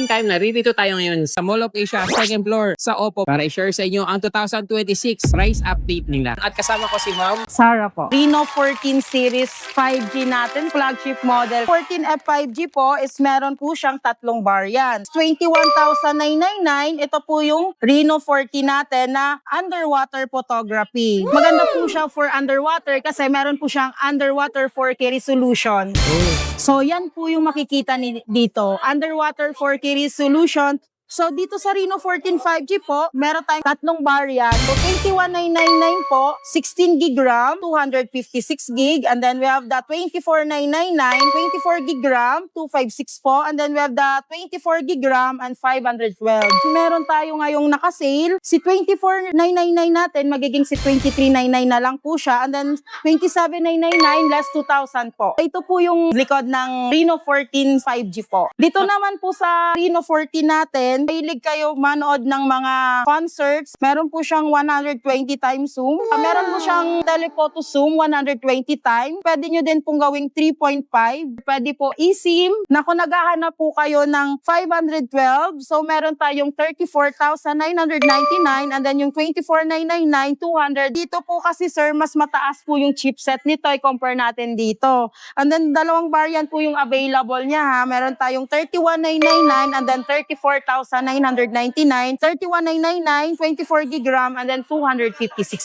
meantime, naririto tayo ngayon sa Mall of Asia, second floor sa Oppo para i-share sa inyo ang 2026 price update nila. At kasama ko si Ma'am Sarah po. Reno 14 series 5G natin, flagship model. 14F 5G po is meron po siyang tatlong variant. 21,999, ito po yung Reno 14 natin na underwater photography. Maganda po siya for underwater kasi meron po siyang underwater 4K resolution. So yan po yung makikita dito. Underwater 4K resolution. So dito sa Reno 14 5G po, meron tayong tatlong variant. So 21,999 po, 16 gig RAM, 256 gig, and then we have the 24,999, 24 gig RAM, 256 po, and then we have the 24 gig RAM and 512. So, meron tayo ngayong nakasale. Si 24,999 natin, magiging si 23,999 na lang po siya, and then 27,999 less 2,000 po. Ito po yung likod ng Reno 14 5G po. Dito naman po sa Reno 14 natin, mahilig kayo manood ng mga concerts. Meron po siyang 120 times zoom. Meron po siyang telephoto zoom 120 times. Pwede nyo din pong gawing 3.5. Pwede po eSIM. Kung naghahanap po kayo ng 512, so meron tayong 34,999 and then yung 24,999, 200. Dito po kasi sir, mas mataas po yung chipset nito. I-compare natin dito. And then dalawang variant po yung available niya ha. Meron tayong 31,999 and then 34,999, 31,999, 24 gig RAM, and then 256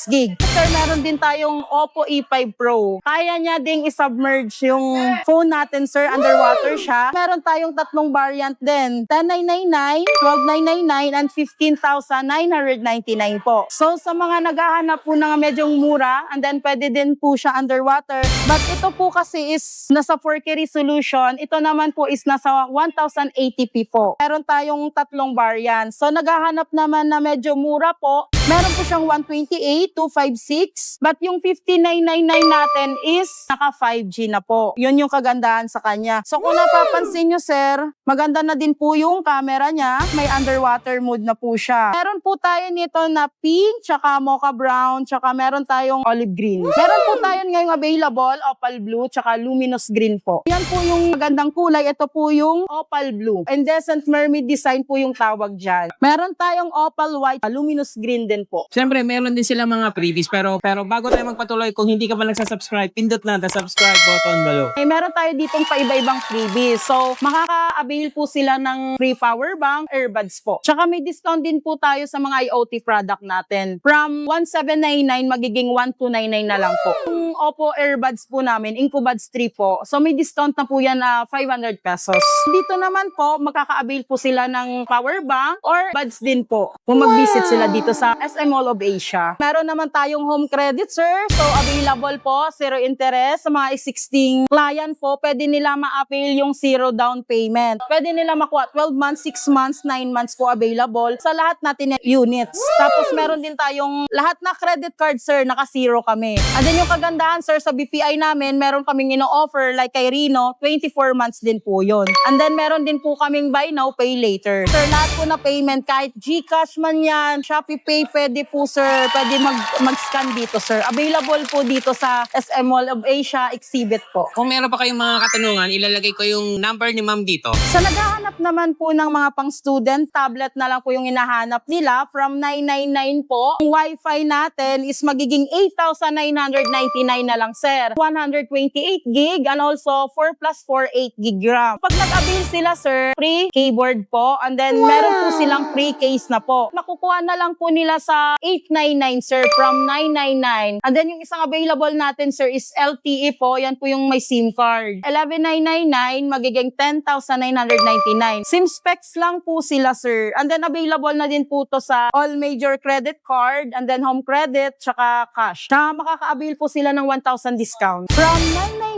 gig. Sir, meron din tayong Oppo E5 Pro. Kaya niya ding isubmerge yung phone natin, sir. Underwater siya. Meron tayong tatlong variant din. 10,999, 12,999, and 15,999 po. So, sa mga naghahanap po ng medyong mura, and then pwede din po siya underwater. But ito po kasi is nasa 4K resolution. Ito naman po is nasa 1080p po. Meron tayong tatlong variant. So, naghahanap naman na medyo mura po. Meron po siyang 128, 256. But yung 15,999 natin is naka 5G na po. Yun yung kagandahan sa kanya. So, kung napapansin nyo, sir, maganda na din po yung camera niya. May underwater mode na po siya. Meron po tayo nito na pink, tsaka mocha brown, tsaka meron tayong olive green. Meron po tayo ngayong available, opal blue, tsaka luminous green po. Yan po yung magandang kulay. Ito po yung opal blue. Indecent mermaid design po yung tawag dyan. Meron tayong opal white, luminous green din po. Siyempre, meron din sila mga freebies pero bago tayo magpatuloy, kung hindi ka pa nagsasubscribe, pindot na the subscribe button below. Meron tayo ditong paiba-ibang freebies. So, makaka-avail po sila ng free power bank, earbuds po. Tsaka may discount din po tayo sa mga IoT product natin. From 1,799, magiging 1,299 na lang po. Yung Oppo earbuds po namin, Incubuds 3 po. So, may discount na po yan na 500 pesos. Dito naman po, makaka-avail po sila ng power bank or buds din po. Kung mag-visit sila dito sa SM Mall of Asia. Meron naman tayong home credit, sir. So, available po, zero interest. Sa mga existing client po, pwede nila ma-avail yung zero down payment. Pwede nila makuha 12 months, 6 months, 9 months po available sa lahat natin ng units. Tapos, meron din tayong lahat na credit card, sir, naka-zero kami. And then yung kagandahan, sir, sa BPI namin, meron kaming ino-offer like kay Reno, 24 months din po yun. And then, meron din po kaming buy now, pay later. Sir, lahat po na payment, kahit GCash man yan, Shopee Pay, pwede po, sir. Pwede mag-scan dito, sir. Available po dito sa SM Mall of Asia exhibit po. Kung meron pa kayong mga katanungan, ilalagay ko yung number ni Ma'am dito. Sa naghahanap naman po ng mga pang-student, tablet na lang po yung hinahanap nila. From 999 po, yung Wi-Fi natin is magiging 8,999 na lang, sir. 128 gig and also 4 plus 4, 8 gig RAM. Pag nag-avail sila, sir, free keyboard po. And then, meron po silang free case na po. Makukuha na lang po nila sa 899, sir, from 999. And then, yung isang available natin, sir, is LTE po. Yan po yung may SIM card. 11,999, magiging 10,999. SIM specs lang po sila, sir. And then, available na din po to sa all major credit card, and then home credit, tsaka cash. Tsaka makaka-avail po sila ng 1,000 discount. From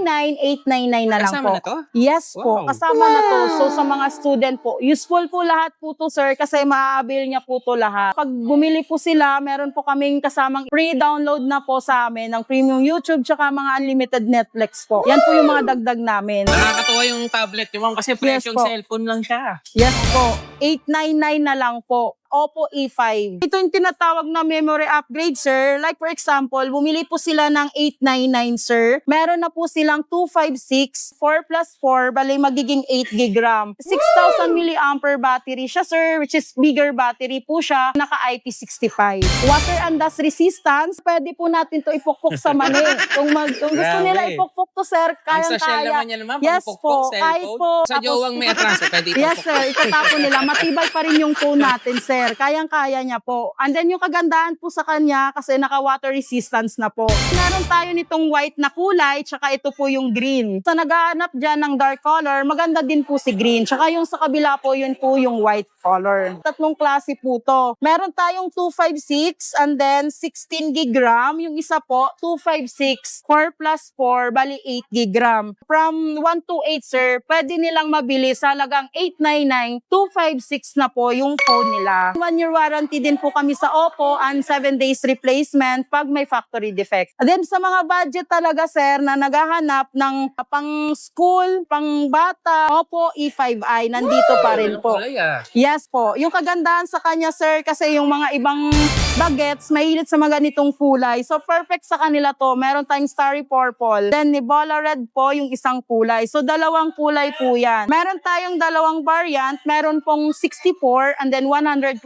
999, 899 na lang Kasama po. na to? Yes po, Wow. kasama na to. So, sa mga student po, useful po lahat po to, sir, kasi maa-avail niya po to lahat. Pag bumili po sila, meron po kaming kasamang pre-download na po sa amin ng premium YouTube tsaka mga unlimited Netflix po. Yan po yung mga dagdag namin. Nakakatuwa yung tablet, yung Ma'am, kasi Yes yung po. cellphone lang siya. Yes po. 899 na lang po. Oppo A5. Ito yung tinatawag na memory upgrade, sir. Like for example, bumili po sila ng 899, sir. Meron na po silang 256, 4 plus 4, bali magiging 8 gig RAM. 6,000 milliampere battery siya, sir, which is bigger battery po siya, naka IP65. Water and dust resistance, pwede po natin to ipukpok sa mani. Kung gusto nila Grabe. ipukpok to, sir, Ang social kayang-kaya. naman niya naman, Yes pangpukpok, po, cellphone. kahit po. Sa jowang may atraso, pwede ipukpok. Yes, sir. Itatapon nila. Matibay pa rin yung phone natin, sir. Kayang-kaya niya po. And then yung kagandahan po sa kanya, kasi naka-water resistance na po. Meron tayo nitong white na kulay, tsaka ito po yung green. Sa naghahanap dyan ng dark color, maganda din po si green. Tsaka yung sa kabila po, yun po yung white color. Tatlong klase po to. Meron tayong 256 and then 16 gig RAM. Yung isa po, 256, 4 plus 4, bali 8 gig RAM. From 128, sir, pwede nilang mabili sa halagang 899, 256 na po yung phone nila. 1 year warranty din po kami sa Oppo and 7 days replacement pag may factory defect. And then sa mga budget talaga, sir, na naghahanap ng pang school, pang bata, Oppo E5i, nandito pa rin po. Kulay, ah. Yes po. Yung kagandahan sa kanya, sir, kasi yung mga ibang bagets, mahilig sa mga ganitong kulay. So, perfect sa kanila to. Meron tayong starry purple. Then, Nibola red po yung isang kulay. So, dalawang kulay po yan. Meron tayong dalawang variant. Meron pong 64 and then 128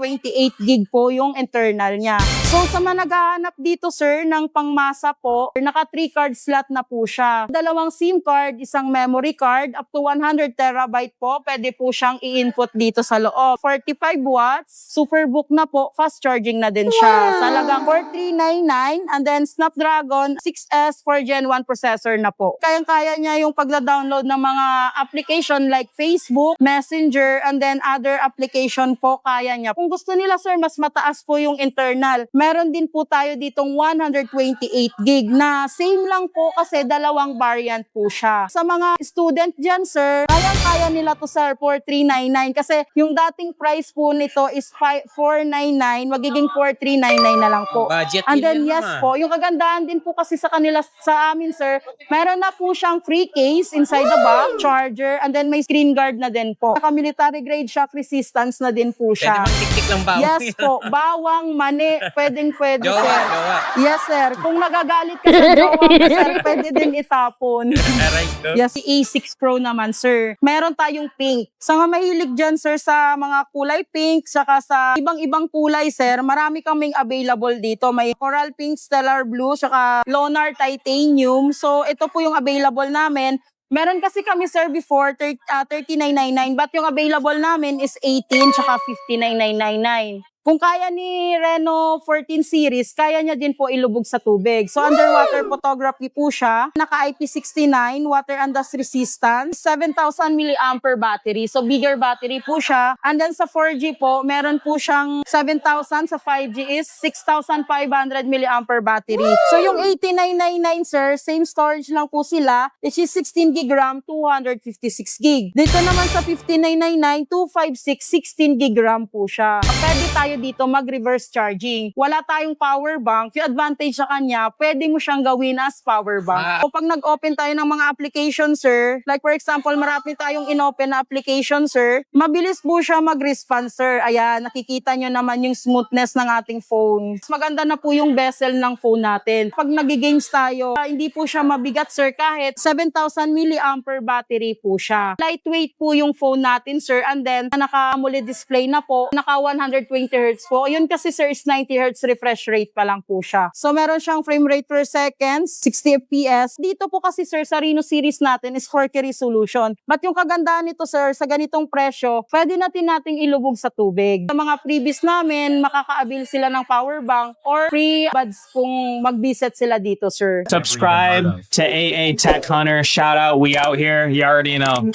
gig po yung internal niya. So, sa mga naghahanap dito, sir, ng pangmasa po, naka 3 card slot na po siya. Dalawang SIM card, isang memory card, up to 100 terabyte po. Pwede po siyang i-input dito sa loob. 45 watts, superbook na po, fast charging na din siya. Sa halagang 4399 and then Snapdragon 6S 4 Gen 1 processor na po. Kayang-kaya niya yung pagda-download ng mga application like Facebook, Messenger, and then other application po kaya niya. Kung gusto nila, sir, mas mataas po yung internal. Meron din po tayo ditong 128 gig na same lang po kasi dalawang variant po siya. Sa mga student dyan, sir, kayang-kaya nila to, sir, for 399 kasi yung dating price po nito is 499, magiging 4399 na lang po. Budget And din then yan, yes ah. po, yung kagandahan din po kasi sa kanila, sa amin, sir, meron na po siyang free case inside the box, charger, and then may screen guard na din po. Saka military grade shock resistance na din po Pwede siya. bang tik-tik lang bawang? Yes po, bawang, mani, pwede, Jowa, sir. jowa. Yes, sir. Kung nagagalit ka sa jowa mo, sir, pwede din itapon. Aray ko. Yes, si A6 Pro naman, sir. Meron tayong pink. Sa mga mahilig dyan, sir, sa mga kulay pink, saka sa ibang-ibang kulay, sir, marami kaming available dito. May coral pink, stellar blue, saka lunar titanium. So, ito po yung available namin. Meron kasi kami, sir, before 3999, but yung available namin is 18 tsaka 59999. Kung kaya ni Reno 14 series, kaya niya din po ilubog sa tubig. So, underwater photography po siya. Naka IP69, water and dust resistance, 7,000 milliampere battery. So, bigger battery po siya. And then sa 4G po, meron po siyang 7,000. Sa 5G is 6,500 milliampere battery. So, yung 8999, sir, same storage lang po sila, which is 16 gig RAM, 256 gig. Dito naman sa 5999, 256, 16 gig RAM po siya. Pwede tayo dito mag-reverse charging. Wala tayong power bank. Yung advantage sa kanya, pwede mo siyang gawin as power bank. So pag nag-open tayo ng mga application, sir, like for example, marami tayong in-open na application, sir, mabilis po siya mag-response, sir. Ayan, nakikita nyo naman yung smoothness ng ating phone. Mas maganda na po yung bezel ng phone natin. Pag nag-games tayo, hindi po siya mabigat, sir, kahit 7,000 milliampere battery po siya. Lightweight po yung phone natin, sir, and then naka-AMOLED display na po, naka 120 Hz po. Yun kasi, sir, is 90 Hz refresh rate pa lang po siya. So, meron siyang frame rate per second, 60 FPS. Dito po kasi, sir, sa Reno series natin is 4K resolution. But yung kagandahan nito, sir, sa ganitong presyo, pwede nating ilubog sa tubig. Sa mga freebies namin, makaka-avail sila ng power bank or free buds kung mag-visit sila dito, sir. Subscribe to AA Tech Hunter. Shout out. We out here. You already know.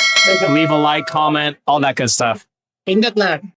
Leave a like, comment, all that good stuff. Pindot na.